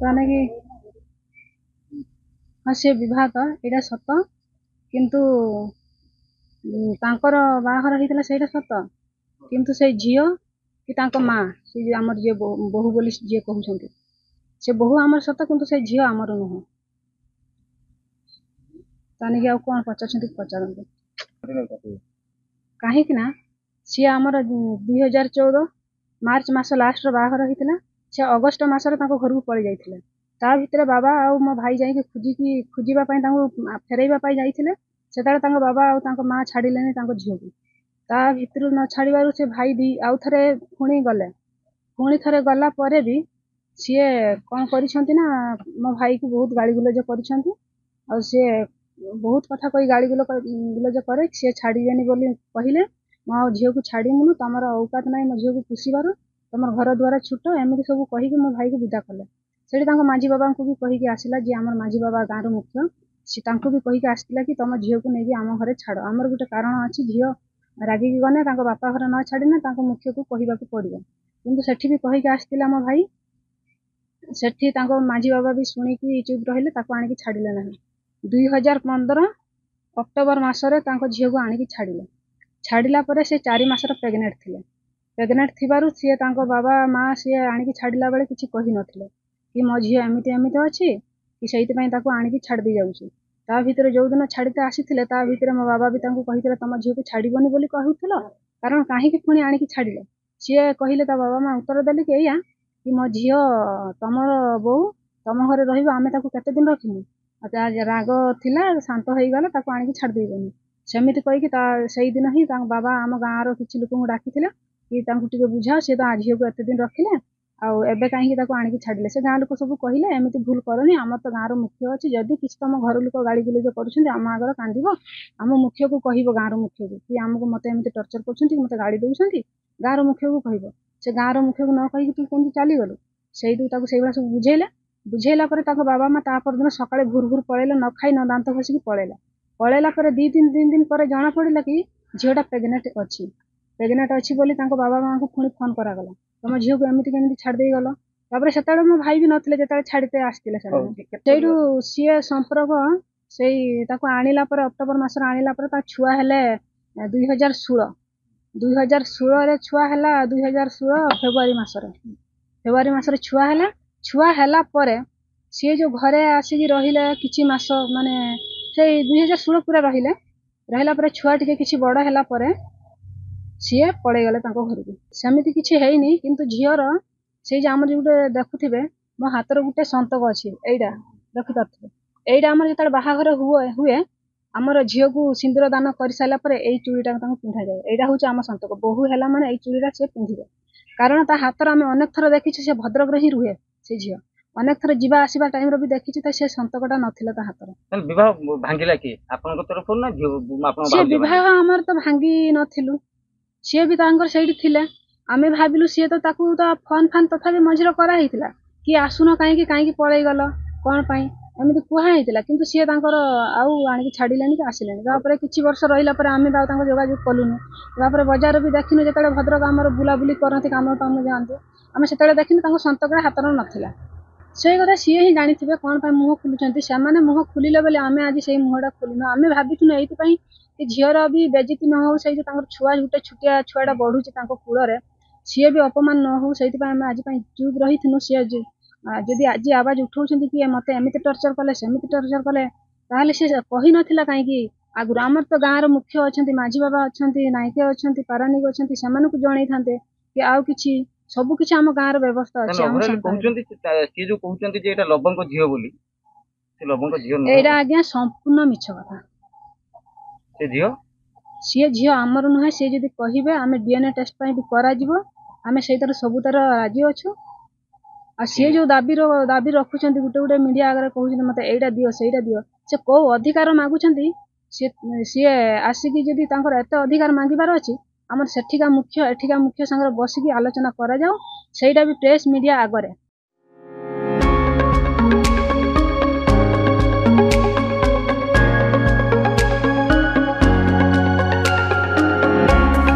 ताने कि हाँ से विवाह एटा सत किंतु तांकर बाहाघर होइतिला सेटा सत किंतु से झियो कि तांको माँ से आमर जे बहु बोली जे कहउछंती से बहु आमर सत किंतु से झियो आमर नुह ताने कि आ कोन पचारछंती पचारंती काहे कि ना सी आमर 2014 मार्च मास लास्ट रो बाहाघर होइतिला से अगस्त मास रे तांको घर को पळि जाइतिले ता भितरे बाबा आ मो भाई जाई के खुजिबा पई तांको फेरैबा पई जाइतिले सेतारे तांको बाबा आ तांको माँ छाडिलेनी तांको झियो को ता भितरु न छाड़िबारु से भाई भी आउ थरे पुणी गले पुणी थरे गला परे भी सीए कौन करिसंती ना मो भाई को बहुत गाड़ी गुलज करिसंती और सी बहुत कथा कही गाड़ी गुलज करे सी छाड़िबेनी बोली कहिले मो झियो को छाड़ीमुनु तमर औकात नाही मो झियो को पुषिबार तमर घर द्वारा छुट एमती सब कही मो भाई को विदा कले सेठी तांको माझी बाबा को भी कही के आसिला जे हमर माझी बाबा गाँव मुख्य सी तांको भी कही के आसिला कि तम झियो को नेकी आम घरे छाड़ आमर गोटे कारण अछि झियो रागिकी गने तांको बापा घर न छाड़िने तांको मुख्य को कहिबाकू पड़िबो किंतु सेठी भी कही के आसिला मो भाई सेठी तांको माझी बाबा भी सुनिकी चुप रहिले ताको आनिकी छाड़िले नाही 2015 अक्टोबर मासरे तांको झियो को आनिकी छाड़िले छाड़िला परे से 4 मासर प्रेग्नेंट थिले प्रेग्नेंट थिबारु से तांको बाबा माँ से आनिकी छाड़िला बेले किछि कहि नथिले कि मो झियो एमिति एमिति अछि कि सेहित पई ताको आनिकी छाड़ दे जाउछि ता भितरे जो दिन छाड़ीते आसीथिले ता भितरे मो बाबा भी तांको कहिथिले तम झियो को छाड़ीबोनी बोली कहउथिलो कारण काहे कि पुणी आनिकी छाड़िले से कहिले ता बाबा माँ उत्तर देले कि एया कि मो झियो तमर बहु तम घरे रहिबो आमे ताको केते दिन रखिमु राग थिला शांत होई गला ताको आनिकी छाड़ देबोनी सेमिति कहि कि ता सेही दिन ही तांको बाबा आम गाँ रो किछि लोक को डाकिथिले कि तांको टिके बुझाओ से ता झियो को एते दिन रखिले आउ एबे काहे कि ताको आनिकी छाड़िले से गाँ लोक सब कहिले एमिति भूल करनी आमर तो गाँ रो मुख्य अछि जदी किछि तम घर लोक गाड़ी गुलज करूछन्ती आम आगर कांदिबो आम मुख्य को कहिबो गाँ रो मुख्य को कि आमको मते एमिति टर्चर करछन्ती मते गाड़ी दउछन्ती गाँ रो मुख्य को कहिबो से गाँ रो मुख्य को न कहि कि तू केमति चाली गलो सेही ताको सेही सब बुझेला बुझेला परे ताको बाबा मा ता पर दिन सकाळे भूर भूर पळेला न खाई न दांत घसी पळेला पळेला परे 2-3 दिन परे जाना पड़िला कि झियोटा प्रेग्नेंट अछि बोली ताको बाबा माँ को पुणी फोन करा गला तम झियो को एमिति केमिति छाड़ देई गलो तापर सेताळे मो भाई भी नथिले जेताळे छाड़ीते आस्तिले सेठु सीए संपर्क सेई ताको आनिला परे अक्टोबर मास रे आनिला परे ता छुआ हेले 2016 रे छुआ हला 2016 फेब्रुआरी मास रे छुआ हला परे सीए जो घरे आसी रहिले किछि मास माने सेई 2016 पूरा रहिला परे छुआ टिके किछि बड़ हला परे सीए पड़े गले तांको घर को सेमिति किछि हेइनी किंतु झियोर से जे हमर गुटे देखुथिबे मो हातर गुटे संतक अछि एइडा देखि पाथबे एइडा हमर जेतल बाहाघर हुए हमर झियो को सिंदूर दान करि साला परे एई चूड़ीटा तांको पिंधा जाय एइडा होछि हमर संतक बहु हैला माने एई चूड़ीटा से पिंधिबे कारण ता हातर हम अनेक थर देखिछि से भद्रक रे ही रुहे से झियो अनेक थर जिबा आसीबा टाइम रो भी देखिछि त से संतकटा नथिला ता हातर तन विवाह भांगिला कि आपन को तरफ ना आपन से विवाह हमर त भांगी नथिलु सी भी तांकर सेठी थिले आमे भाबिलु सी तो ताकू तो फोन फान तथापि मझिर करा हेतिला कि आसुन काहे पळै गल कोन पई एमिति कुहा हेतिला किंतु सी तांकर आउ आनी छाडिलेनी कि आसिलेनी तापर किछि वर्ष रहिला पर आमे बा तांको जोगाजोग कलुनी तापर बाजार भी देखिनु जेतले भद्रक हमर बुला बुली करथि काम तम जानते आमे सेतले देखिनु तांको संतकरा हातर नथिला सेही कथा सी ही जानिथिबे कोन पई मुह खुलुचंती से माने मुह खुलिले बेले आमे आज सेही मुहडा खुलिनु आमे भाबिथुनु एइति पई कि झियर भी बेजिति न हो सेही तांकर छुआ गुटे छुटिया छुआडा बढ़ुची तांको कुଳରେ सी भी अपमान न हो सेही पई आमे आज पई चुप रहिथुनु सी जदी आज आवाज उठौछंती कि मते एमिति टर्चर कले सेमिति टर्चर कले ताहले से कहि नथिला काहे कि आगुर हमर तो गाँ रो मुख्य अछंती माझी बाबा अछंती नायके अछंती पारानिक अछंती सेमानकु जणै थांते कि आउ किछि सब किछि हम गाँ रो व्यवस्था अछि हम कहउछंती से जो कहउछंती जे एटा लबंग झियो बोली से लबंग झियो न एटा आज्ञा संपूर्ण मिछ कथा से झियो सी झियो आमर नुहे सी जदि कहिबे आमे डीएनए टेस्ट पई भी करा जिवो आमे सेतर सबुतर राजी अछु आ सी जो दाबी रखुचंती गुटे मीडिया आगे कहउछंती मते एइडा दियो सेइडा दियो से को अधिकार मागुचंती सी आसिकी जदि तांकर एते अधिकार मांगिबार अछि हमर सेठिका मुख्य संगे बसिकी आलोचना करा जाऊ सेइडा भी प्रेस मीडिया आगरे